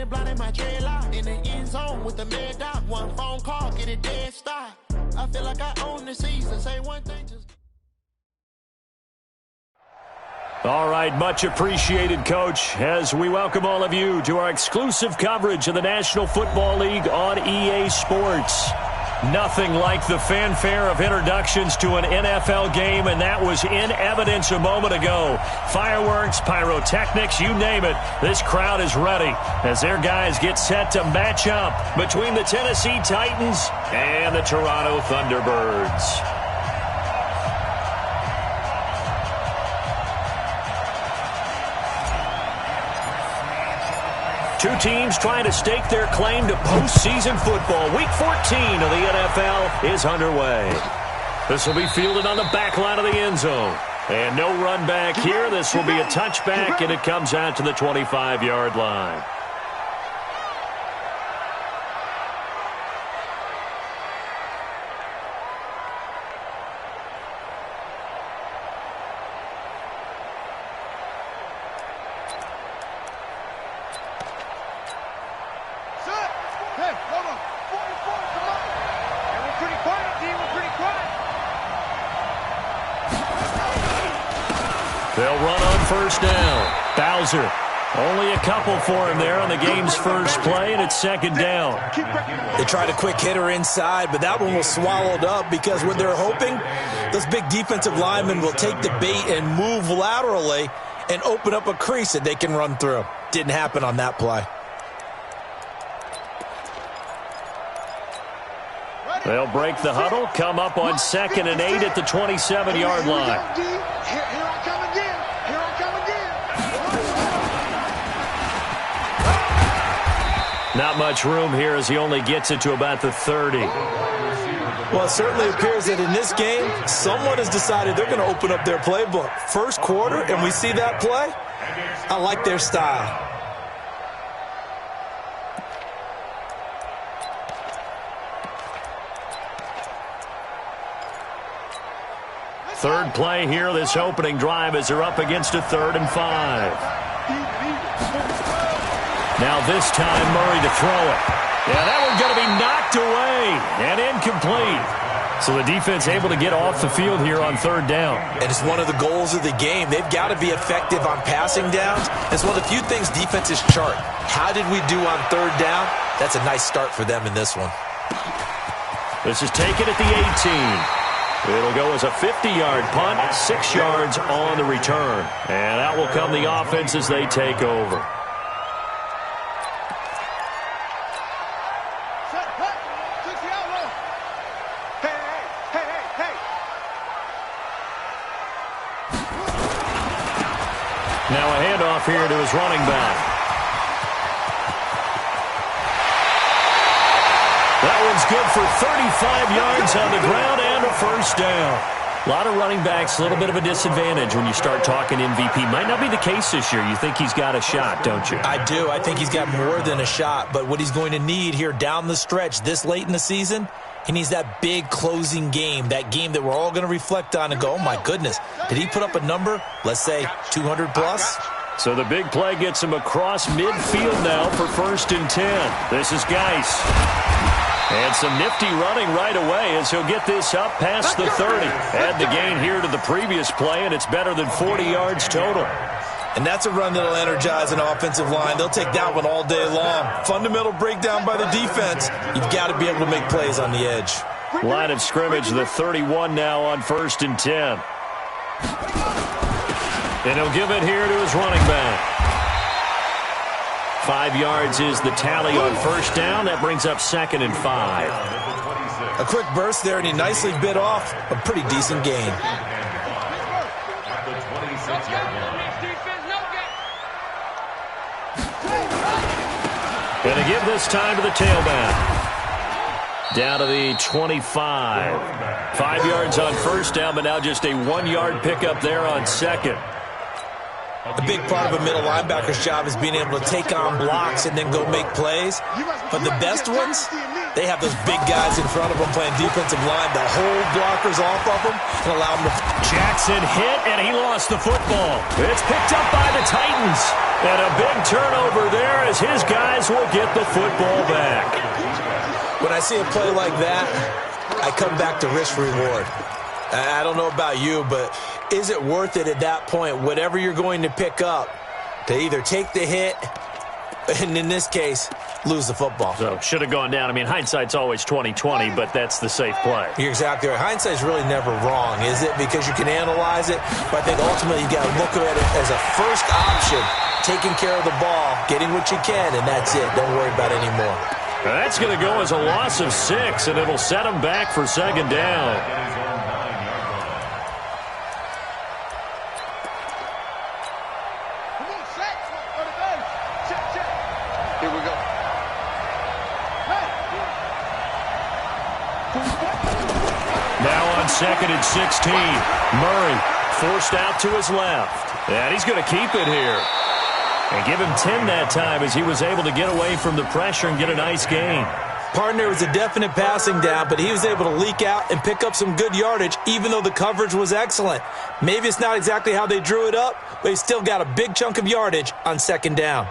Shining blind in my dreadlock. In the end zone with the mad dot. One phone call, get it dead stop. I feel like I own the season. Say one thing, just... All right, much appreciated, Coach, as we welcome all of you to our exclusive coverage of the National Football League on EA Sports. Nothing like the fanfare of introductions to an NFL game, and that was in evidence a moment ago. Fireworks, pyrotechnics, you name it. This crowd is ready as their guys get set to match up between the Tennessee Titans and the Toronto Thunderbirds. Two teams trying to stake their claim to postseason football. Week 14 of the NFL is underway. This will be fielded on the back line of the end zone. And no run back here. This will be a touchback, and it comes out to the 25-yard line. They'll run on first down. Bowser, only a couple for him there on the game's first play, and it's second down. They tried a quick hitter inside, but that one was swallowed up because what they're hoping, those big defensive linemen will take the bait and move laterally and open up a crease that they can run through. Didn't happen on that play. They'll break the huddle, come up on 2nd and 8 at the 27-yard line. Not much room here as he only gets it to about the 30. Well, it certainly appears that in this game, someone has decided they're going to open up their playbook. First quarter, and we see that play. I like their style. Third play here, this opening drive, as they're up against a 3rd and 5. Now this time, Murray to throw it. Yeah, that one's going to be knocked away and incomplete. So the defense able to get off the field here on 3rd down. And it's one of the goals of the game. They've got to be effective on passing downs. It's one of the few things defenses chart. How did we do on 3rd down? That's a nice start for them in this one. This is taken at the 18. It'll go as a 50-yard punt, 6 yards on the return. And out will come the offense as they take over. Now a handoff here to his running back. That one's good for 35 yards on the ground and a first down. A lot of running backs, a little bit of a disadvantage when you start talking MVP. Might not be the case this year. You think he's got a shot, don't you? I do. I think he's got more than a shot. But what he's going to need here down the stretch this late in the season, he needs that big closing game, that game that we're all going to reflect on and go, oh, my goodness, did he put up a number, let's say 200 plus? So the big play gets him across midfield now for 1st and 10. This is Geis. And some nifty running right away as he'll get this up past the 30. Add the gain here to the previous play, and it's better than 40 yards total. And that's a run that'll energize an offensive line. They'll take that one all day long. Fundamental breakdown by the defense. You've got to be able to make plays on the edge. Line of scrimmage, the 31 now on 1st and 10. And he'll give it here to his running back. 5 yards is the tally on first down. That brings up 2nd and 5. A quick burst there, and he nicely bit off a pretty decent gain. Going to give this time to the tailback. Down to the 25. 5 yards on first down, but now just a 1-yard pickup there on 2nd. A big part of a middle linebacker's job is being able to take on blocks and then go make plays. But the best ones, they have those big guys in front of them playing defensive line to hold blockers off of them and allow them to... Jackson hit, and he lost the football. It's picked up by the Titans. And a big turnover there as his guys will get the football back. When I see a play like that, I come back to risk-reward. I don't know about you, but is it worth it at that point, whatever you're going to pick up, to either take the hit, and in this case, lose the football? So, should have gone down. I mean, hindsight's always 20/20, but that's the safe play. You're exactly right. Hindsight's really never wrong, is it? Because you can analyze it, but I think ultimately you got to look at it as a first option, taking care of the ball, getting what you can, and that's it. Don't worry about it anymore. That's going to go as a loss of 6, and it'll set them back for second down. Here we go. Now on second and 16, Murray forced out to his left. And he's going to keep it here. And give him 10 that time as he was able to get away from the pressure and get a nice gain. Partner was a definite passing down, but he was able to leak out and pick up some good yardage, even though the coverage was excellent. Maybe it's not exactly how they drew it up, but he still got a big chunk of yardage on second down.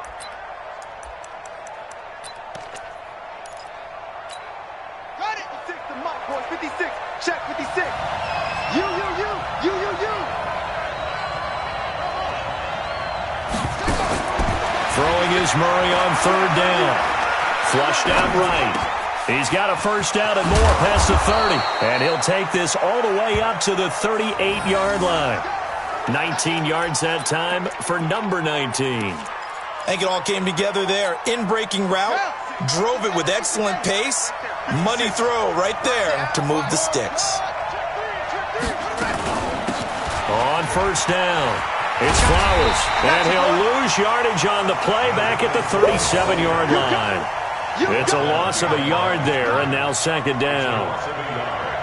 Got it. 56 to Mike, boys. 56. Check 56. You. Throwing is Murray on third down. Flushed out right. He's got a first down and more past the 30. And he'll take this all the way up to the 38-yard line. 19 yards that time for number 19. I think it all came together there. In-breaking route, drove it with excellent pace. Money throw right there to move the sticks. On first down, it's Flowers. And he'll lose yardage on the play back at the 37-yard line. It's a loss of a yard there, and now second down.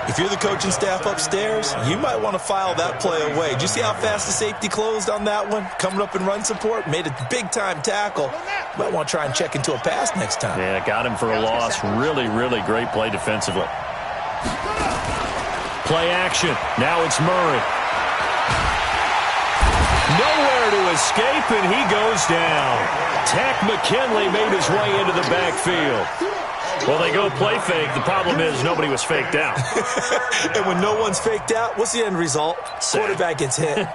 If you're the coaching staff upstairs, you might want to file that play away. Did you see how fast the safety closed on that one? Coming up in run support, made a big-time tackle. You might want to try and check into a pass next time. Yeah, got him for a loss. Really, really great play defensively. Play action. Now it's Murray. Nowhere to escape, and he goes down. Tack McKinley made his way into the backfield. Well, they go play fake. The problem is nobody was faked out. And when no one's faked out, what's the end result? Quarterback gets hit.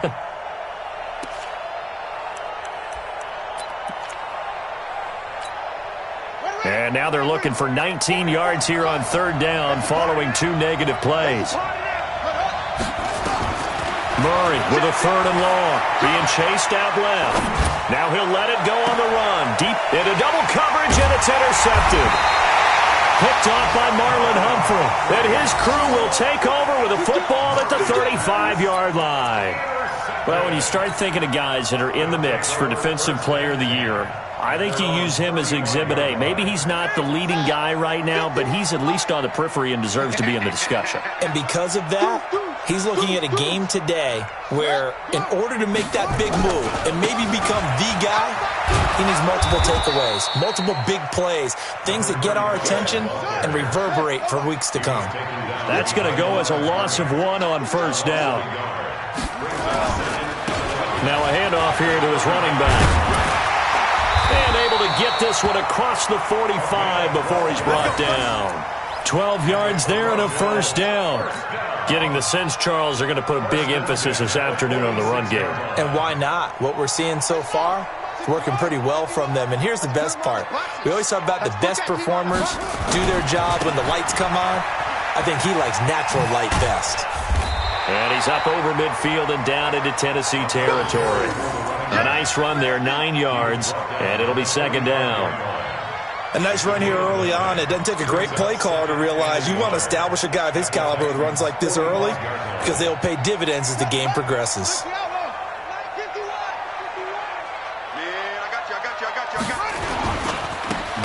And now they're looking for 19 yards here on third down following 2 negative plays. Murray with a third and long, being chased out left. Now he'll let it go on the run. Deep into double coverage, and it's intercepted. Picked off by Marlon Humphrey. And his crew will take over with a football at the 35-yard line. Well, when you start thinking of guys that are in the mix for Defensive Player of the Year, I think you use him as Exhibit A. Maybe he's not the leading guy right now, but he's at least on the periphery and deserves to be in the discussion. And because of that, he's looking at a game today where in order to make that big move and maybe become the guy, he needs multiple takeaways, multiple big plays, things that get our attention and reverberate for weeks to come. That's going to go as a loss of 1 on first down. Now a handoff here to his running back. And able to get this one across the 45 before he's brought down. 12 yards there and a first down. Getting the sense, Charles, they're going to put a big emphasis this afternoon on the run game. And why not? What we're seeing so far is working pretty well from them. And here's the best part. We always talk about the best performers do their job when the lights come on. I think he likes natural light best. And he's up over midfield and down into Tennessee territory. A nice run there, 9 yards, and it'll be second down. A nice run here early on. It doesn't take a great play caller to realize you want to establish a guy of his caliber with runs like this early because they'll pay dividends as the game progresses.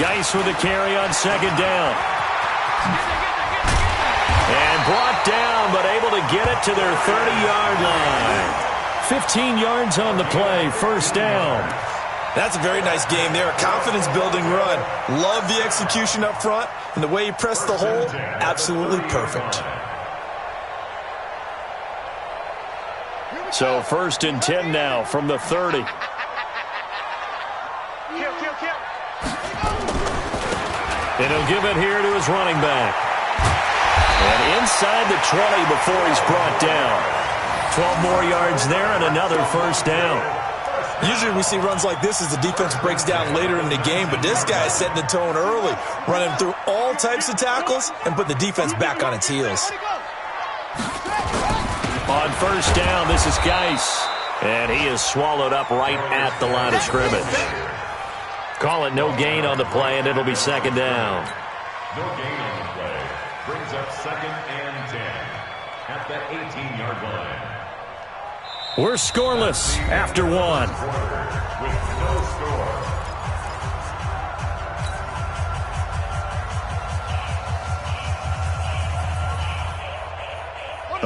Geis with a carry on second down. And brought down, but able to get it to their 30-yard line. 15 yards on the play, first down. That's a very nice game there, a confidence-building run. Love the execution up front, and the way he pressed the hole, absolutely perfect. So 1st and 10 now from the 30. And he'll give it here to his running back. And inside the 20 before he's brought down. 12 more yards there and another first down. Usually we see runs like this as the defense breaks down later in the game, but this guy is setting the tone early, running through all types of tackles and put the defense back on its heels. On first down, this is Geis. And he is swallowed up right at the line of scrimmage. Call it no gain on the play, and it'll be second down. No gain on the play. Brings up 2nd and 10 at the 18-yard line. We're scoreless after one. With no score.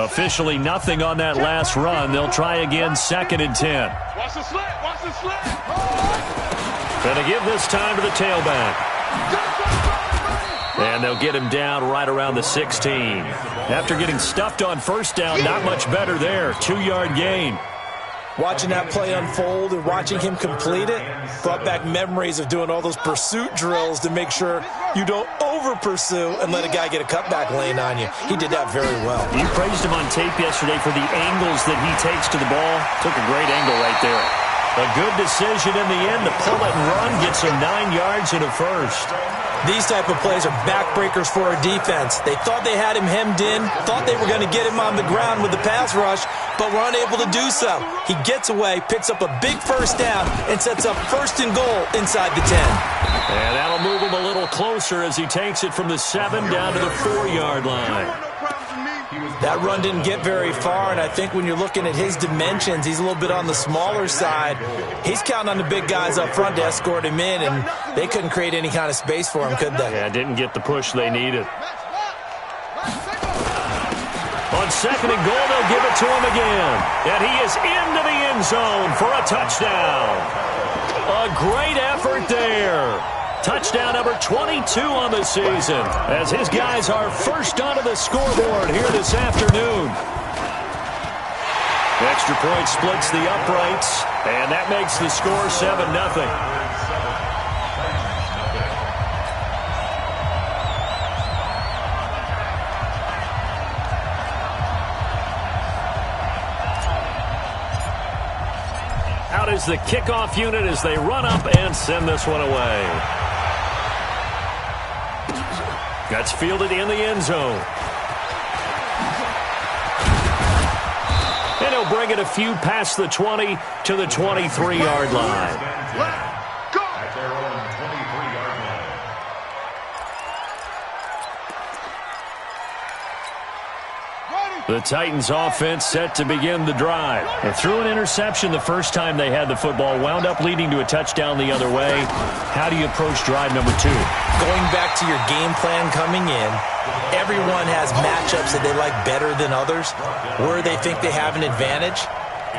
Officially nothing on that last run. They'll try again 2nd and 10. Watch the slant. Watch the slant. Going to give this time to the tailback. And they'll get him down right around the 16. After getting stuffed on first down, not much better there. 2-yard gain. Watching that play unfold and watching him complete it brought back memories of doing all those pursuit drills to make sure you don't over-pursue and let a guy get a cutback lane on you. He did that very well. You praised him on tape yesterday for the angles that he takes to the ball. Took a great angle right there. A good decision in the end to pull it and run, gets him 9 yards and a first. These type of plays are backbreakers for our defense. They thought they had him hemmed in, thought they were going to get him on the ground with the pass rush, but were unable to do so. He gets away, picks up a big first down, and sets up 1st and goal inside the 10. And that'll move him a little closer as he takes it from the 7 down to the 4-yard line. That run didn't get very far, and I think when you're looking at his dimensions, he's a little bit on the smaller side. He's counting on the big guys up front to escort him in, and they couldn't create any kind of space for him, could they? Yeah, didn't get the push they needed. On 2nd and goal, they'll give it to him again. And he is into the end zone for a touchdown. A great effort there. Touchdown number 22 on the season as his guys are first onto the scoreboard here this afternoon. Extra point splits the uprights, and that makes the score 7-0. Out is the kickoff unit as they run up and send this one away. That's fielded in the end zone. And he'll bring it a few past the 20 to the 23-yard line. At their own 23-yard line. The Titans offense set to begin the drive. And threw an interception the first time they had the football, wound up leading to a touchdown the other way. How do you approach drive number 2? Going back to your game plan coming in, everyone has matchups that they like better than others, where they think they have an advantage.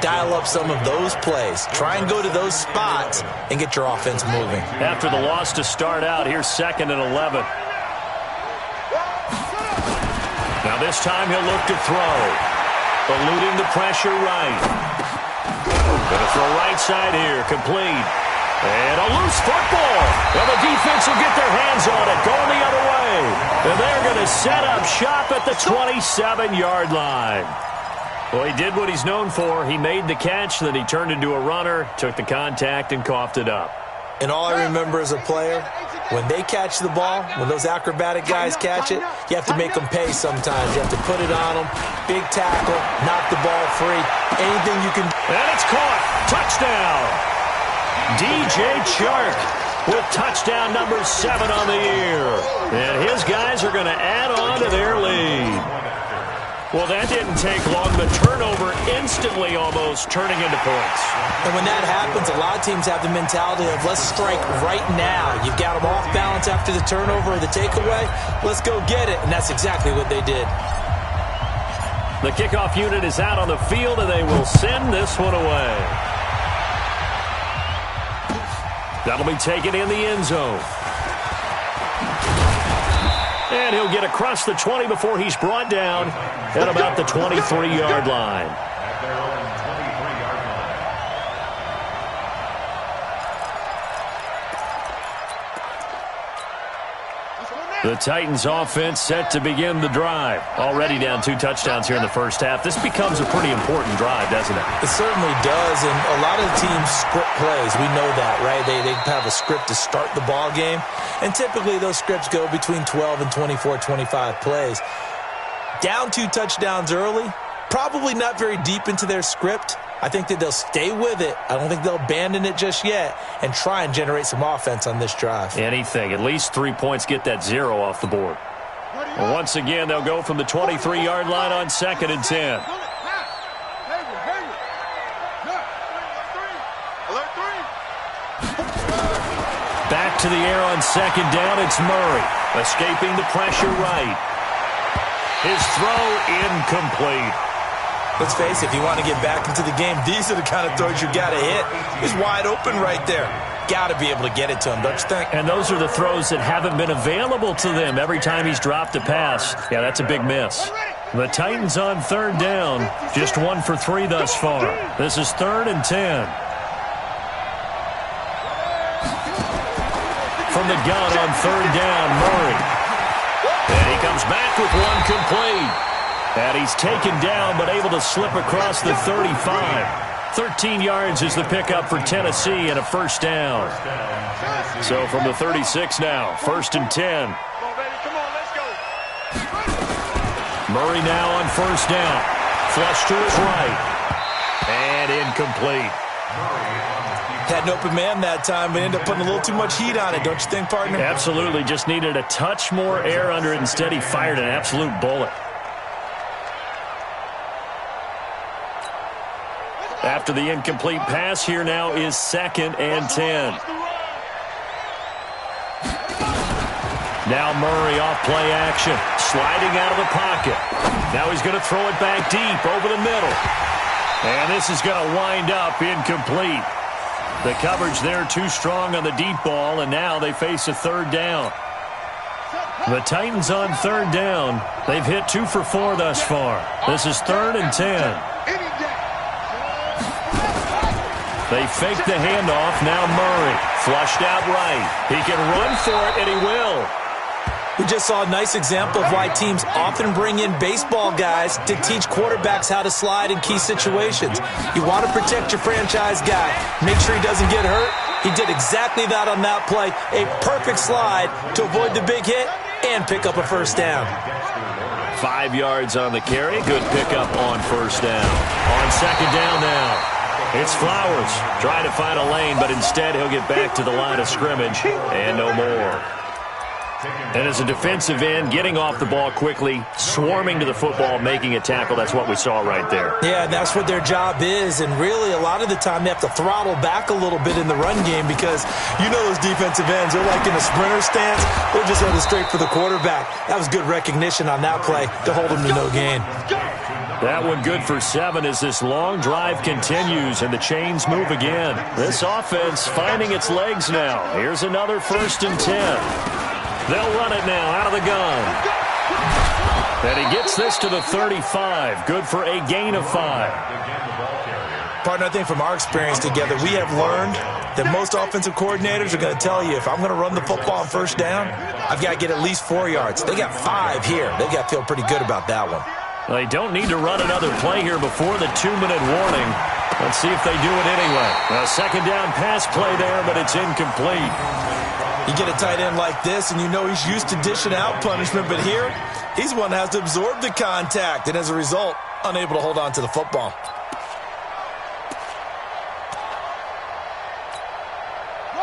Dial up some of those plays. Try and go to those spots and get your offense moving. After the loss to start out, here's 2nd and 11. Now this time he'll look to throw. Eluding the pressure right. Gonna throw right side here, complete. And a loose football. Well, the defense will get their hands on it, going the other way. And they're going to set up shop at the 27-yard line. Well, he did what he's known for. He made the catch, then he turned into a runner, took the contact, and coughed it up. And all I remember as a player, when they catch the ball, when those acrobatic guys catch it, you have to make them pay sometimes. You have to put it on them, big tackle, knock the ball free, anything you can. And it's caught. Touchdown. DJ Chark with touchdown number 7 on the year. And his guys are going to add on to their lead. Well, that didn't take long. The turnover instantly almost turning into points. And when that happens, a lot of teams have the mentality of let's strike right now. You've got them off balance after the turnover or the takeaway. Let's go get it. And that's exactly what they did. The kickoff unit is out on the field, and they will send this one away. That'll be taken in the end zone. And he'll get across the 20 before he's brought down at about the 23-yard line. At their own The Titans offense set to begin the drive. Already down 2 touchdowns here in the first half. This becomes a pretty important drive, doesn't it? It certainly does, and a lot of the teams script plays. We know that, right? They have a script to start the ball game, and typically those scripts go between 12 and 24, 25 plays. Down 2 touchdowns early, probably not very deep into their script. I think that they'll stay with it. I don't think they'll abandon it just yet and try and generate some offense on this drive. Anything. At least 3 points, get that 0 off the board. Well, once again, they'll go from the 23-yard line on 2nd and 10. Back to the air on 2nd down. It's Murray. Escaping the pressure right. His throw incomplete. Let's face it, if you want to get back into the game, these are the kind of throws you got to hit. He's wide open right there. Got to be able to get it to him, don't you think? And those are the throws that haven't been available to them every time he's dropped a pass. Yeah, that's a big miss. The Titans on 3rd down, just 1 for 3 thus far. This is 3rd and 10. From the gun on 3rd down, Murray. And he comes back with 1 complete. And he's taken down but able to slip across the 35. 13 yards is the pickup for Tennessee and a first down. So from the 36 now, 1st and 10. Murray now on 1st down. Flush to his right. And incomplete. Had an open man that time, but ended up putting a little too much heat on it, don't you think, partner? Absolutely. Just needed a touch more air under it. Instead, he fired an absolute bullet. After the incomplete pass, here now is 2nd and 10. Now Murray off play action. Sliding out of the pocket. Now he's going to throw it back deep over the middle. And this is going to wind up incomplete. The coverage there too strong on the deep ball, and now they face a 3rd down. The Titans on 3rd down. They've hit 2 for 4 thus far. This is 3rd and 10. They fake the handoff. Now Murray flushed out right. He can run for it, and he will. We just saw a nice example of why teams often bring in baseball guys to teach quarterbacks how to slide in key situations. You want to protect your franchise guy. Make sure he doesn't get hurt. He did exactly that on that play. A perfect slide to avoid the big hit and pick up a first down. 5 yards on the carry. Good pickup on first down. On 2nd down now. It's Flowers trying to find a lane, but instead he'll get back to the line of scrimmage and no more. And as a defensive end, getting off the ball quickly, swarming to the football, making a tackle, that's what we saw right there. Yeah, that's what their job is, and really a lot of the time they have to throttle back a little bit in the run game because you know those defensive ends, they're like in a sprinter stance, they're just headed straight for the quarterback. That was good recognition on that play to hold him to no gain. That one good for 7 as this long drive continues and the chains move again. This offense finding its legs now. Here's another 1st and 10. They'll run it now out of the gun. And he gets this to the 35. Good for a gain of 5. Partner, I think from our experience together, we have learned that most offensive coordinators are going to tell you, if I'm going to run the football on 1st down, I've got to get at least 4 yards. They got 5 here. They've got to feel pretty good about that one. They don't need to run another play here before the 2-minute warning. Let's see if they do it anyway. A 2nd down pass play there, but it's incomplete. You get a tight end like this, and you know he's used to dishing out punishment, but here, he's one that has to absorb the contact, and as a result, unable to hold on to the football.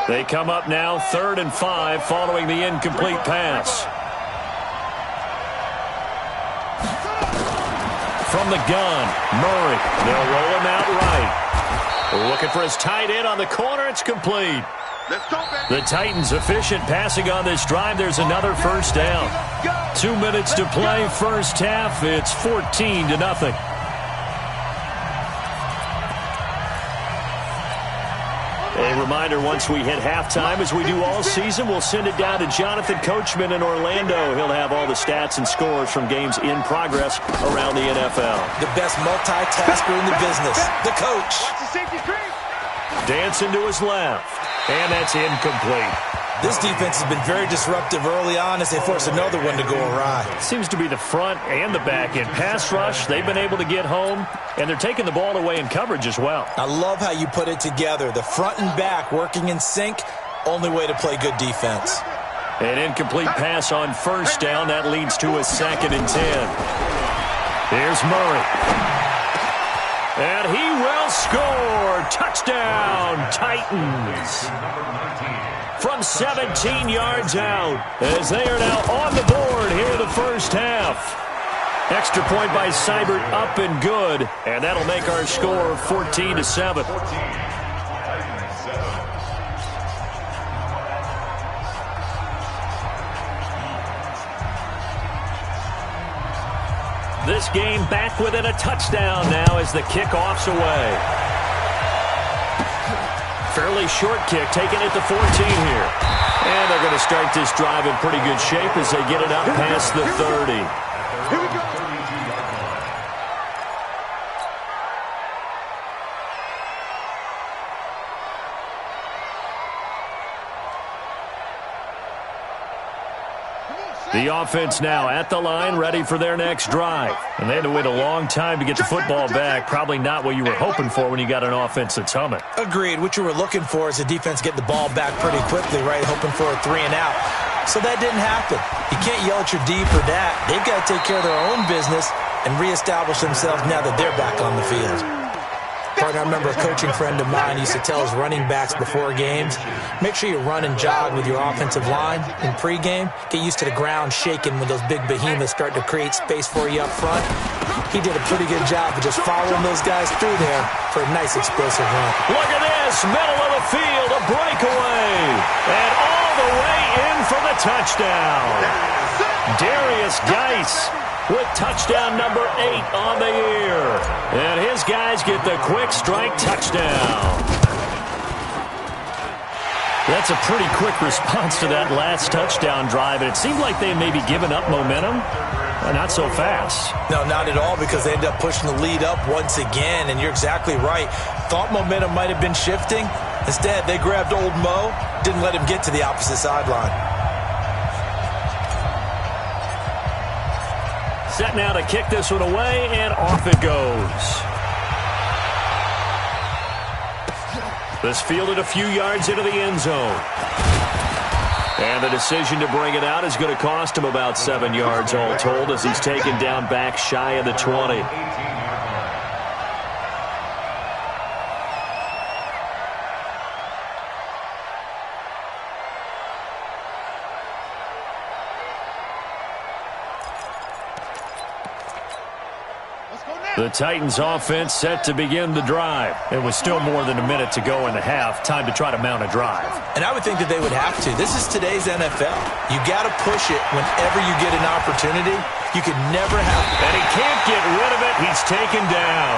They come up now 3rd and 5 following the incomplete pass. From the gun, Murray. They'll roll him out right. Looking for his tight end on the corner. It's complete. The Titans efficient passing on this drive. There's another first down. 2 minutes to play first half. It's 14-0. A reminder, once we hit halftime, as we do all season, we'll send it down to Jonathan Coachman in Orlando. He'll have all the stats and scores from games in progress around the NFL. The best multitasker in the business, the coach. Dancing to his left, and that's incomplete. This defense has been very disruptive early on as they force another one to go awry. Seems to be the front and the back end. Pass rush, they've been able to get home, and they're taking the ball away in coverage as well. I love how you put it together. The front and back working in sync, only way to play good defense. An incomplete pass on first down. That leads to a 2nd and 10. Here's Murray. And he will score. Touchdown, Titans. From 17 yards out, as they are now on the board here in the first half. Extra point by Seibert, up and good. And that'll make our score 14-7. This game back within a touchdown now as the kickoff's away. Fairly short kick, taking it to 14 here. And they're going to start this drive in pretty good shape as they get it up past the 30. Here we go. The offense now at the line, ready for their next drive. And they had to wait a long time to get the football back. Probably not what you were hoping for when you got an offense that's humming. Agreed. What you were looking for is the defense getting the ball back pretty quickly, right? Hoping for a 3 and out. So that didn't happen. You can't yell at your D for that. They've got to take care of their own business and reestablish themselves now that they're back on the field. Partner, I remember a coaching friend of mine used to tell his running backs before games, make sure you run and jog with your offensive line in pregame. Get used to the ground shaking when those big behemoths start to create space for you up front. He did a pretty good job of just following those guys through there for a nice explosive run. Look at this, middle of the field, a breakaway. And all the way in for the touchdown. Darius Geis with touchdown number 8 on the year. And his guys get the quick strike touchdown. That's a pretty quick response to that last touchdown drive, and it seemed like they may be giving up momentum. Not so fast. No, not at all, because they end up pushing the lead up once again, and you're exactly right. Thought momentum might have been shifting. Instead, they grabbed old Mo, didn't let him get to the opposite sideline. Set now to kick this one away, and off it goes. This fielded a few yards into the end zone. And the decision to bring it out is going to cost him about 7 yards all told as he's taken down back shy of the 20. The Titans offense set to begin the drive. It was still more than a minute to go in the half. Time to try to mount a drive. And I would think that they would have to. This is today's NFL. You got to push it whenever you get an opportunity. You could never have it. And he can't get rid of it. He's taken down.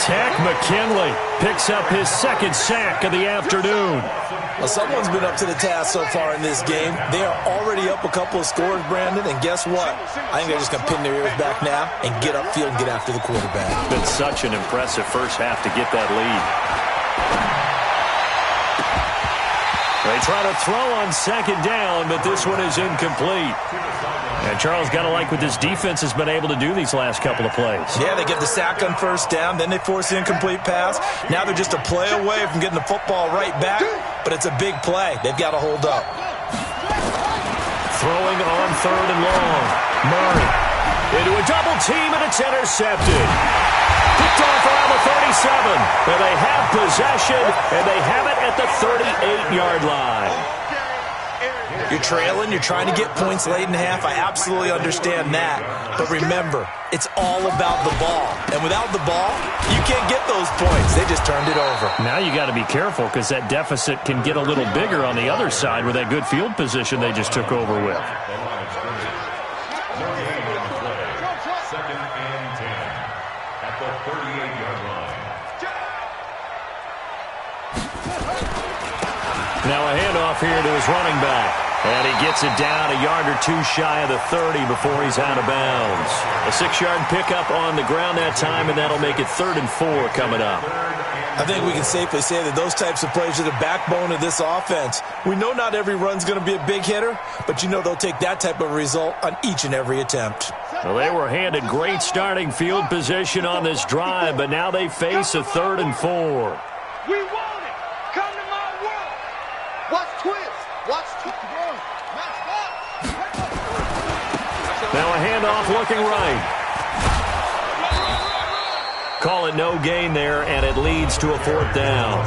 Tack McKinley picks up his 2nd sack of the afternoon. Well, someone's been up to the task so far in this game. They are already up a couple of scores, Brandon, and guess what? I think they're just going to pin their ears back now and get upfield and get after the quarterback. It's been such an impressive first half to get that lead. They try to throw on 2nd down, but this one is incomplete. And Charles, got to like what this defense has been able to do these last couple of plays. Yeah, they get the sack on 1st down, then they force the incomplete pass. Now they're just a play away from getting the football right back, but it's a big play. They've got to hold up. Throwing on 3rd and long. Murray into a double team, and it's intercepted. Picked off around the 37. And they have possession, and they have it at the 38-yard line. You're trailing, you're trying to get points late in half. I absolutely understand that. But remember, it's all about the ball. And without the ball, you can't get those points. They just turned it over. Now you got to be careful because that deficit can get a little bigger on the other side with that good field position they just took over with. 2nd and 10 at the 38-yard line. Now a handoff here to his running back. And he gets it down a yard or 2 shy of the 30 before he's out of bounds. A 6-yard pickup on the ground that time, and that'll make it 3rd and 4 coming up. I think we can safely say that those types of plays are the backbone of this offense. We know not every run's going to be a big hitter, but you know they'll take that type of result on each and every attempt. Well, they were handed great starting field position on this drive, but now they face a 3rd and 4. We want it. Come to my world. Watch twist. Watch twist. Now a handoff looking right. Call it no gain there, and it leads to a 4th down.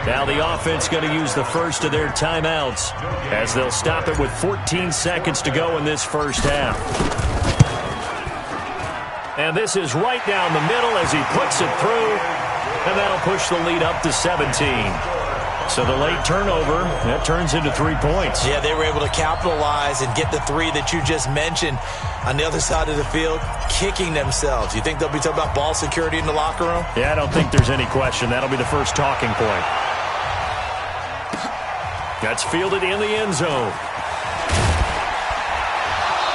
Now the offense going to use the first of their timeouts as they'll stop it with 14 seconds to go in this first half. And this is right down the middle as he puts it through, and that'll push the lead up to 17. So the late turnover, that turns into 3 points. Yeah, they were able to capitalize and get the 3 that you just mentioned on the other side of the field, kicking themselves. You think they'll be talking about ball security in the locker room? Yeah, I don't think there's any question. That'll be the first talking point. That's fielded in the end zone.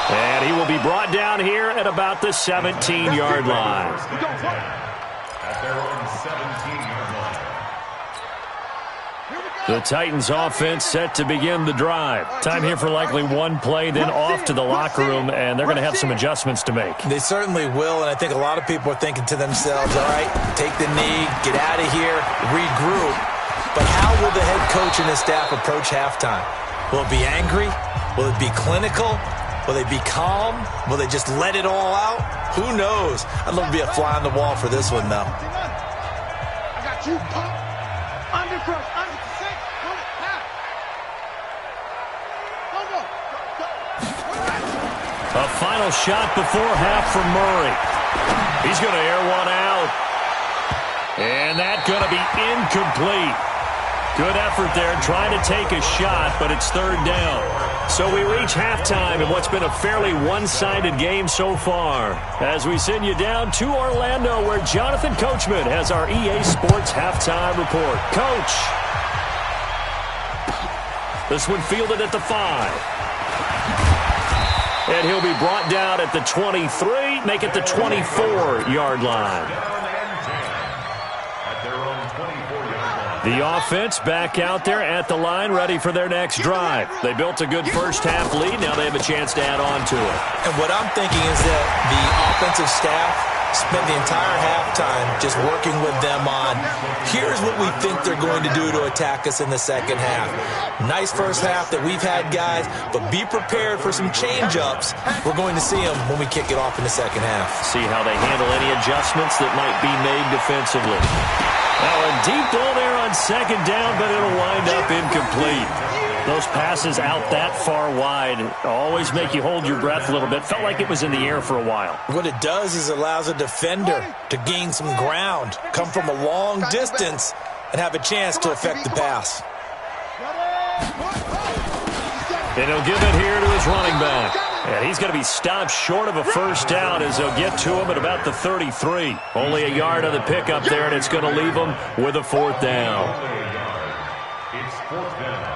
And he will be brought down here at about the 17-yard line. At their own 17-yard line. The Titans offense set to begin the drive. Time here for likely one play, then off to the locker room, and they're going to have some adjustments to make. They certainly will, and I think a lot of people are thinking to themselves, all right, take the knee, get out of here, regroup. But how will the head coach and his staff approach halftime? Will it be angry? Will it be clinical? Will they be calm? Will they just let it all out? Who knows? I'd love to be a fly on the wall for this one, though. I got you, pump. Undercross, under the six. Go now. Go. A final shot before half from Murray. He's going to air one out. And that's going to be incomplete. Good effort there trying to take a shot, but it's 3rd down. So we reach halftime in what's been a fairly one-sided game so far. As we send you down to Orlando, where Jonathan Coachman has our EA Sports halftime report. Coach. This one fielded at the 5. And he'll be brought down at the 23, make it the 24-yard line. The offense back out there at the line, ready for their next drive. They built a good first half lead. Now they have a chance to add on to it. And what I'm thinking is that the offensive staff spent the entire halftime just working with them on, here's what we think they're going to do to attack us in the second half. Nice first half that we've had, guys, but be prepared for some change-ups. We're going to see them when we kick it off in the second half. See how they handle any adjustments that might be made defensively. Now a deep ball there on 2nd down, but it'll wind up incomplete. Those passes out that far wide always make you hold your breath a little bit. Felt like it was in the air for a while. What it does is it allows a defender to gain some ground, come from a long distance, and have a chance to affect the pass. And he'll give it here to his running back. And he's going to be stopped short of a first down as they'll get to him at about the 33. Only a yard on the pickup there, and it's going to leave him with a 4th down. It's 4th down.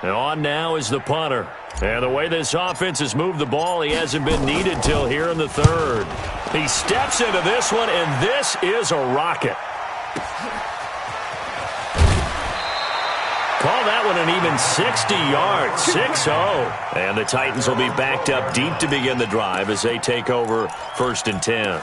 And on now is the punter. And the way this offense has moved the ball, he hasn't been needed till here in the 3rd. He steps into this one, and this is a rocket. Call that one an even 60 yards, 6-0. And the Titans will be backed up deep to begin the drive as they take over 1st and 10.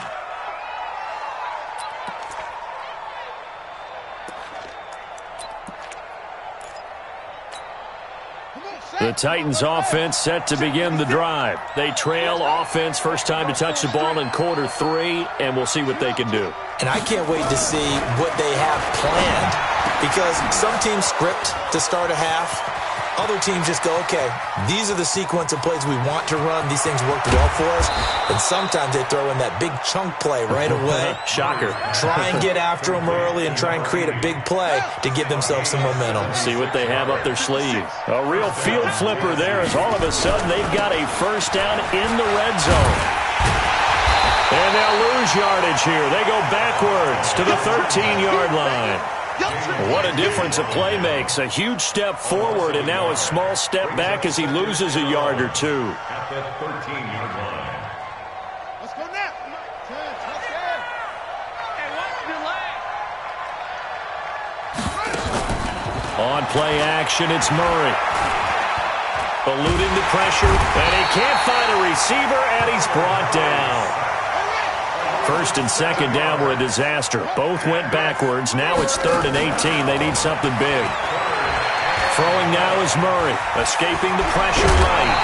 The Titans offense set to begin the drive. They trail offense, first time to touch the ball in quarter 3, and we'll see what they can do. And I can't wait to see what they have planned, because some teams script to start a half. Other teams just go, okay, these are the sequence of plays we want to run. These things worked well for us. And sometimes they throw in that big chunk play right away. Shocker. Try and get after them early and try and create a big play to give themselves some momentum. See what they have up their sleeve. A real field flipper there as all of a sudden they've got a first down in the red zone. And they'll lose yardage here. They go backwards to the 13-yard line. What a difference a play makes. A huge step forward and now a small step back as he loses a yard or two. At the 13-yard line. Let's go now. On play action, it's Murray. Eluding the pressure, and he can't find a receiver, and he's brought down. First and second down were a disaster. Both went backwards. Now it's 3rd and 18. They need something big. Throwing now is Murray, escaping the pressure right.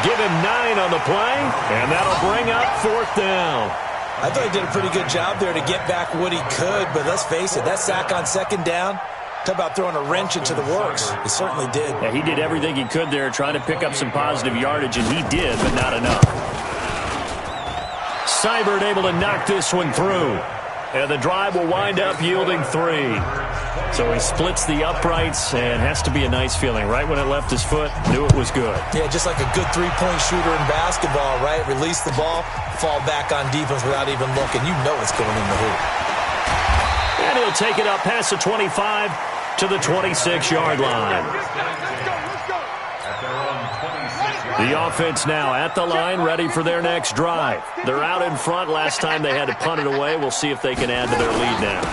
Give him 9 on the play, and that'll bring up 4th down. I thought he did a pretty good job there to get back what he could, but let's face it, that sack on 2nd down, talk about throwing a wrench into the works. It certainly did. Yeah, he did everything he could there trying to pick up some positive yardage, and he did, but not enough. Seibert able to knock this one through. And the drive will wind up yielding 3. So he splits the uprights, and has to be a nice feeling. Right when it left his foot, knew it was good. Yeah, just like a good three-point shooter in basketball, right? Release the ball, fall back on defense without even looking. You know it's going in the hoop. And he'll take it up past the 25 to the 26-yard line. The offense now at the line, ready for their next drive. They're out in front. Last time they had to punt it away. We'll see if they can add to their lead now.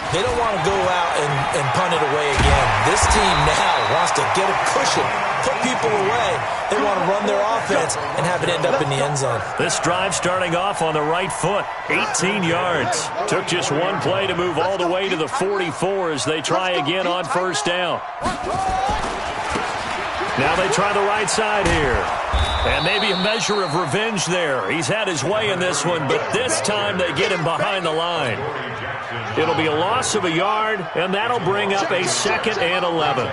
They don't want to go out and punt it away again. This team now wants to get a cushion, put people away. They want to run their offense and have it end up in the end zone. This drive starting off on the right foot, 18 yards. Took just one play to move all the way to the 44 as they try again on 1st down. Now they try the right side here. And maybe a measure of revenge there. He's had his way in this one, but this time they get him behind the line. It'll be a loss of a yard, and that'll bring up a 2nd and 11.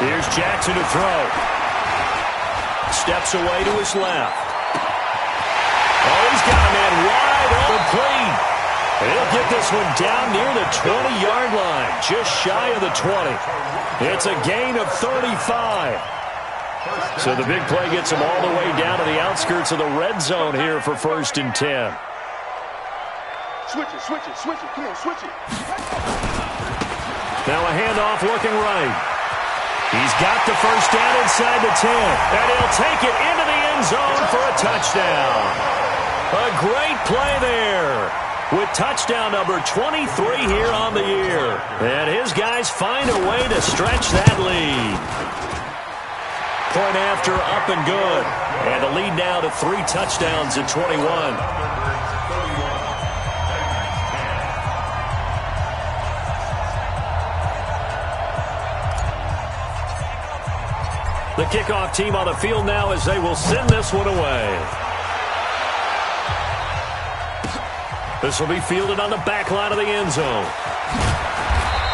Here's Jackson to throw. Steps away to his left. Oh, he's got a man wide open clean. He'll get this one down near the 20-yard line, just shy of the 20. It's a gain of 35. So the big play gets him all the way down to the outskirts of the red zone here for 1st and 10. Switch it. Come on, switch it. Now a handoff looking right. He's got the 1st down inside the 10. And he'll take it into the end zone for a touchdown. A great play there. With touchdown number 23 here on the year. And his guys find a way to stretch that lead. Point after, up and good. And the lead now to 3 touchdowns at 21. The kickoff team on the field now as they will send this one away. This will be fielded on the back line of the end zone.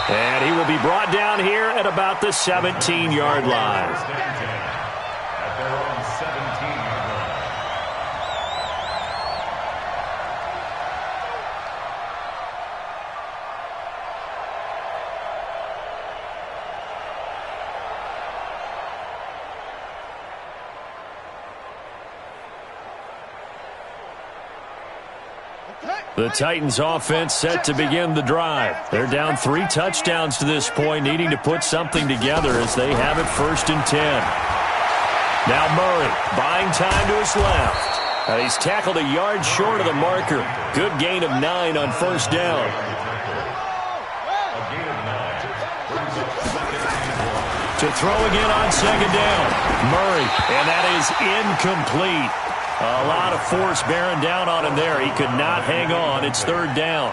And he will be brought down here at about the 17-yard line. At their own 17-yard line. The Titans offense set to begin the drive. They're down 3 touchdowns to this point, needing to put something together as they have it 1st and 10. Now Murray buying time to his left. He's tackled a yard short of the marker. Good gain of 9 on 1st down. To throw again on 2nd down. Murray, and that is incomplete. A lot of force bearing down on him there. He could not hang on. It's 3rd down.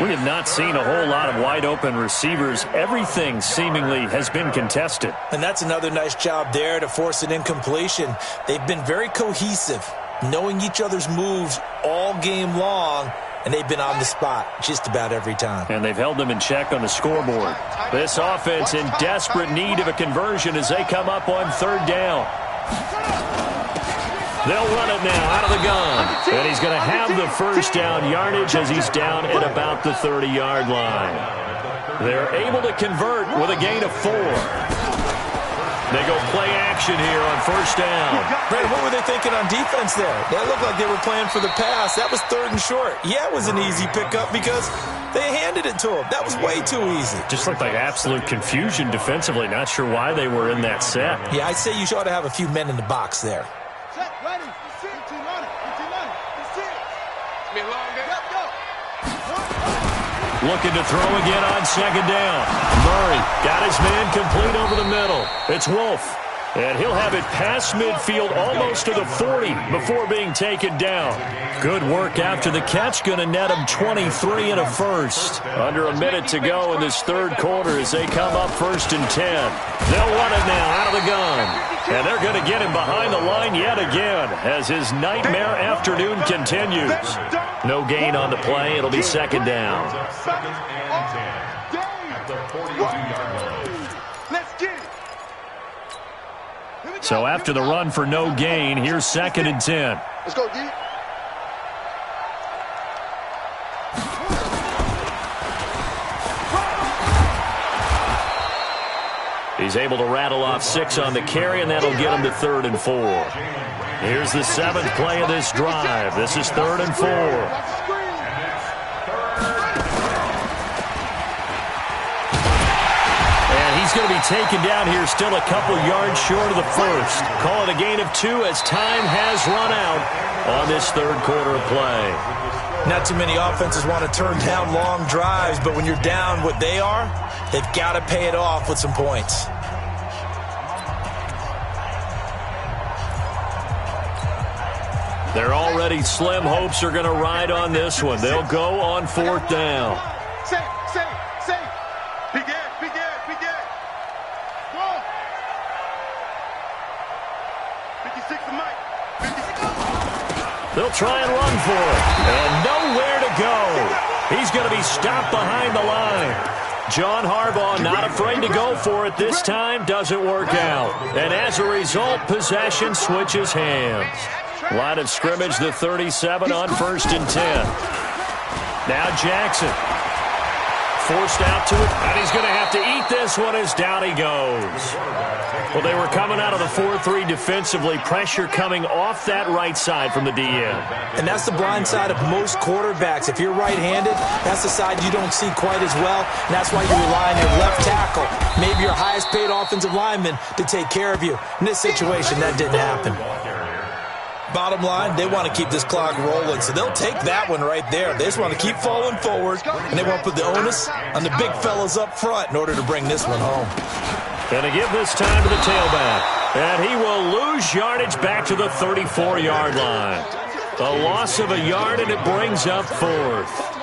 We have not seen a whole lot of wide open receivers. Everything seemingly has been contested. And that's another nice job there to force an incompletion. They've been very cohesive, knowing each other's moves all game long, and they've been on the spot just about every time. And they've held them in check on the scoreboard. This offense in desperate need of a conversion as they come up on 3rd down. They'll run it now out of the gun. And he's going to have the 1st down yardage as he's down at about the 30-yard line. They're able to convert with a gain of 4. They go play action here on 1st down. Brandon, what were they thinking on defense there? That looked like they were playing for the pass. That was 3rd and short. Yeah, it was an easy pickup because they handed it to him. That was way too easy. Just looked like absolute confusion defensively. Not sure why they were in that set. Yeah, I'd say you ought to have a few men in the box there. Set, ready. That's it. 18 on it. That's it. It's been long day. Go. looking to throw again on second down. Murray got his man complete over the middle. It's Wolf. And he'll have it past midfield almost to the 40 before being taken down. Good work after the catch. Going to net him 23 and a first. Under a minute to go in this third quarter as they come up 1st and 10. They'll run it now out of the gun. And they're going to get him behind the line yet again as his nightmare afternoon continues. No gain on the play. It'll be second down. Second and 10 at the 42-yard line. So after the run for no gain, here's 2nd and 10. Let's go, D. He's able to rattle off 6 on the carry, and that'll get him to 3rd and 4. Here's the 7th play of this drive. This is 3rd and 4. He's going to be taken down here still a couple yards short of the first. Call it a gain of 2 as time has run out on this third quarter of play. Not too many offenses want to turn down long drives, but when you're down what they are, they've got to pay it off with some points. Their already slim hopes are going to ride on this one. They'll go on 4th down. They'll try and run for it. And nowhere to go. He's going to be stopped behind the line. John Harbaugh not afraid to go for it this time. Doesn't work out. And as a result, possession switches hands. Line of scrimmage, the 37 on 1st and 10. Now Jackson. Forced out to it, and he's going to have to eat this one as down he goes. Well, they were coming out of the 4-3 defensively. Pressure coming off that right side from the DM. And that's the blind side of most quarterbacks. If you're right-handed, that's the side you don't see quite as well. And that's why you rely on your left tackle, maybe your highest-paid offensive lineman, to take care of you. In this situation, that didn't happen. Bottom line, they want to keep this clock rolling, so they'll take that one right there. They just want to keep falling forward, and they want to put the onus on the big fellas up front in order to bring this one home. Going to give this time to the tailback, and he will lose yardage back to the 34-yard line. A loss of a yard, and it brings up 4th.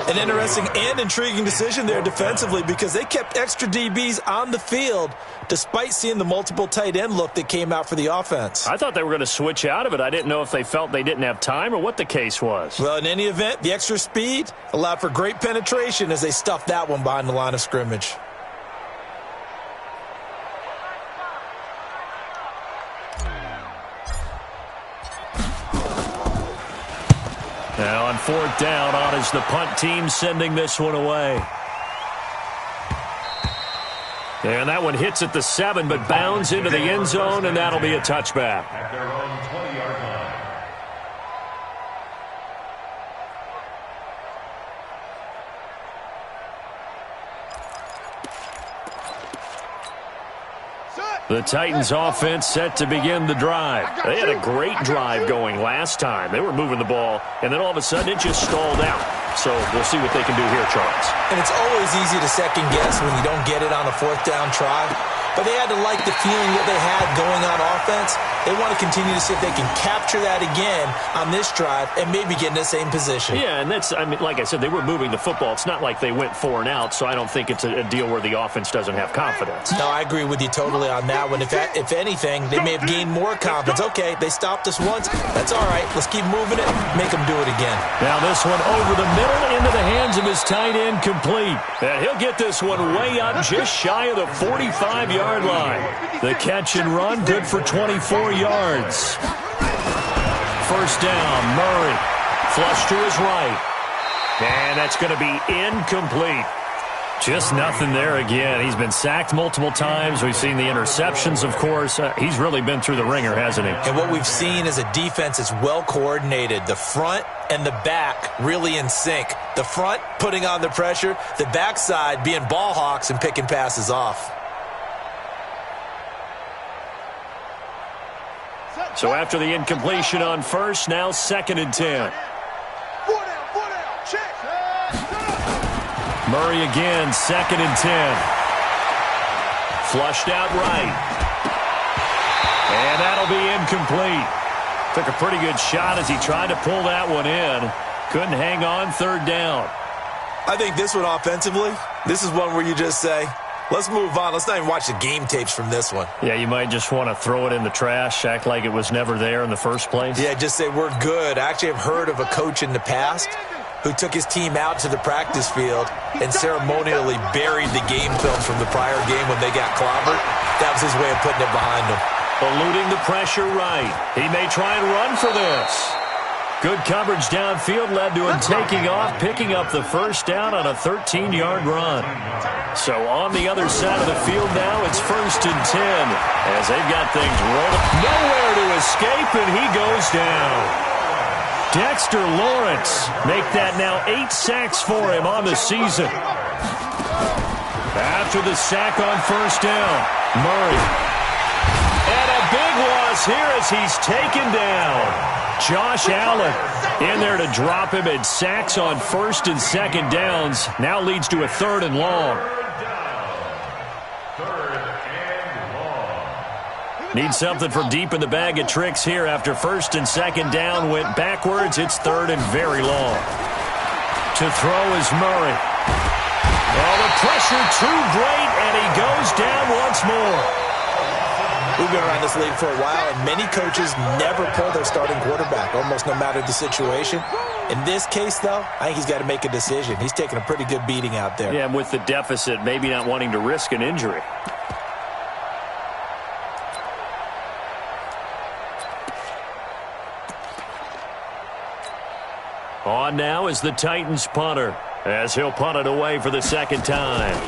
An interesting and intriguing decision there defensively because they kept extra DBs on the field despite seeing the multiple tight end look that came out for the offense. I thought they were going to switch out of it. I didn't know if they felt they didn't have time or what the case was. Well, in any event, the extra speed allowed for great penetration as they stuffed that one behind the line of scrimmage. Now on 4th down, on is the punt team sending this one away. And that one hits at the 7, but bounds into the end zone, and that'll be a touchback. At their own 20-yard line. The Titans offense set to begin the drive. They had a great drive going last time. They were moving the ball, and then all of a sudden it just stalled out. So we'll see what they can do here, Charles. And it's always easy to second guess when you don't get it on a 4th down try. But they had to like the feeling that they had going on offense. They want to continue to see if they can capture that again on this drive and maybe get in the same position. Yeah, and that's, I mean, like I said, they were moving the football. It's not like they went 4 and out, so I don't think it's a deal where the offense doesn't have confidence. No, I agree with you totally on that one. If anything, they may have gained more confidence. Okay, they stopped us once. That's all right. Let's keep moving it. Make them do it again. Now this one over the middle into the hands of his tight end, complete. And he'll get this one way up just shy of the 45-yard line. The catch and run, good for 24 yards. 1st down, Murray. Flush to his right. And that's going to be incomplete. Just nothing there again. He's been sacked multiple times. We've seen the interceptions, of course. He's really been through the ringer, hasn't he? And what we've seen is a defense that's well coordinated. The front and the back really in sync. The front putting on the pressure. The backside being ball hawks and picking passes off. So after the incompletion on 1st, now 2nd and 10. Murray again, 2nd and 10. Flushed out right. And that'll be incomplete. Took a pretty good shot as he tried to pull that one in. Couldn't hang on, 3rd down. I think this one offensively, this is one where you just say, let's move on. Let's not even watch the game tapes from this one. Yeah, you might just want to throw it in the trash, act like it was never there in the first place. Yeah, just say we're good. I actually have heard of a coach in the past who took his team out to the practice field and ceremonially buried the game film from the prior game when they got clobbered. That was his way of putting it behind him. Eluding the pressure right. He may try and run for this. Good coverage downfield led to him taking off, picking up the 1st down on a 13-yard run. So on the other side of the field now, it's 1st and 10 as they've got things rolling. Nowhere to escape, and he goes down. Dexter Lawrence make that now 8 sacks for him on the season. After the sack on 1st down, Murray. And a big loss here as he's taken down. Josh Allen in there to drop him in sacks on 1st and 2nd downs. Now leads to a 3rd and long. Need something from deep in the bag of tricks here after 1st and 2nd down went backwards. It's 3rd and very long. To throw is Murray. Oh, the pressure too great, and he goes down once more. We've been around this league for a while, and many coaches never pull their starting quarterback, almost no matter the situation. In this case, though, I think he's got to make a decision. He's taking a pretty good beating out there. Yeah, and with the deficit, maybe not wanting to risk an injury. On now is the Titans punter, as he'll punt it away for the 2nd time.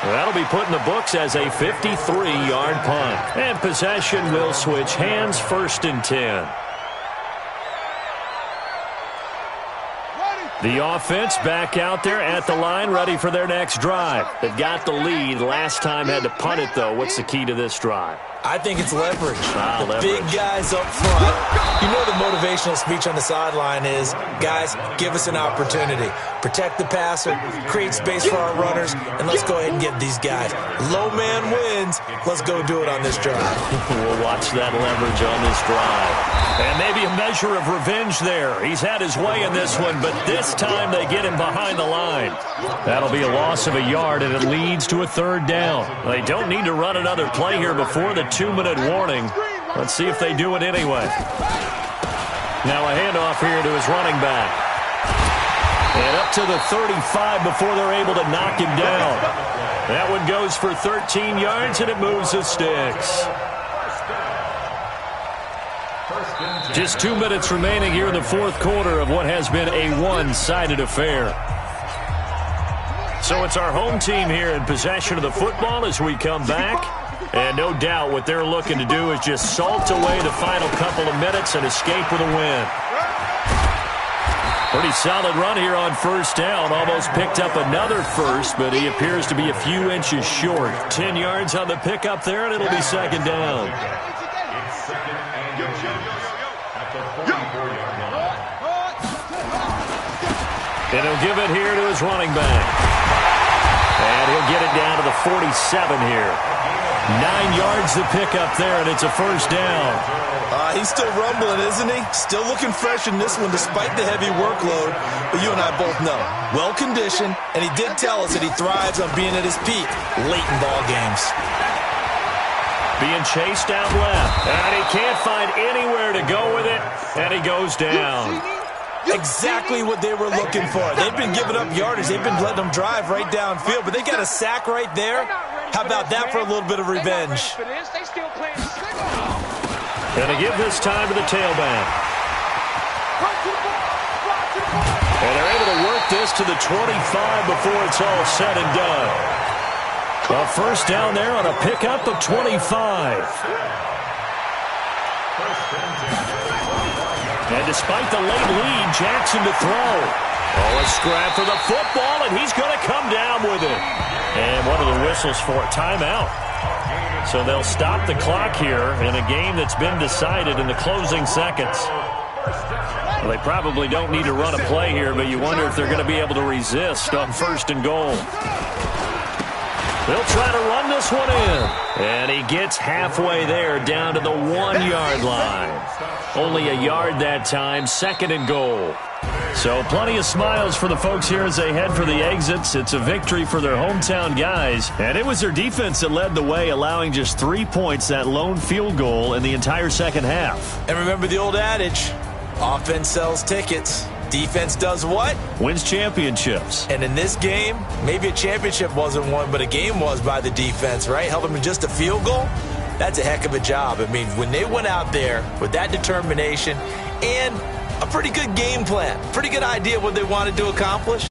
That'll be put in the books as a 53-yard punt. And possession will switch hands, 1st and 10. The offense back out there at the line, ready for their next drive. They've got the lead. Last time had to punt it, though. What's the key to this drive? I think it's leverage. Leverage. Big guys up front. You know the motivational speech on the sideline is, guys, give us an opportunity. Protect the passer, create space for our runners, and let's go ahead and get these guys. Low man wins. Let's go do it on this drive. We'll watch that leverage on this drive. And maybe a measure of revenge there. He's had his way in this one, but this time they get him behind the line. That'll be a loss of a yard, and it leads to a 3rd down. They don't need to run another play here before the 2-minute warning. Let's see if they do it anyway. Now a handoff here to his running back. And up to the 35 before they're able to knock him down. That one goes for 13 yards, and it moves the sticks. Just 2 minutes remaining here in the 4th quarter of what has been a one-sided affair. So it's our home team here in possession of the football as we come back. And no doubt what they're looking to do is just salt away the final couple of minutes and escape with a win. Pretty solid run here on 1st down. Almost picked up another first, but he appears to be a few inches short. 10 yards on the pickup there, and it'll be 2nd down. And he'll give it here to his running back. And he'll get it down to the 47 here. 9 yards to pick up there, and it's a 1st down. He's still rumbling, isn't he? Still looking fresh in this one despite the heavy workload. But you and I both know, well-conditioned, and he did tell us that he thrives on being at his peak late in ball games. Being chased out left, and he can't find anywhere to go with it, and he goes down. Exactly what they were looking for. They've been giving up yardage. They've been letting them drive right downfield, but they got a sack right there. How about that for a little bit of revenge? And they give this time to the tailback. And they're able to work this to the 25 before it's all said and done. A 1st down there on a pickup of 25. And despite the late lead, Jackson to throw. Oh, a scrap for the football, and he's going to come down with it. And one of the whistles for a timeout. So they'll stop the clock here in a game that's been decided in the closing seconds. Well, they probably don't need to run a play here, but you wonder if they're going to be able to resist on 1st and goal. They'll try to run this one in. And he gets halfway there down to the 1-yard line. Only a yard that time, 2nd and goal. So plenty of smiles for the folks here as they head for the exits. It's a victory for their hometown guys. And it was their defense that led the way, allowing just 3 points, that lone field goal in the entire second half. And remember the old adage, offense sells tickets. Defense does what? Wins championships. And in this game, maybe a championship wasn't won, but a game was by the defense, right? Held them in just a field goal. That's a heck of a job. I mean, when they went out there with that determination and a pretty good game plan, pretty good idea of what they wanted to accomplish,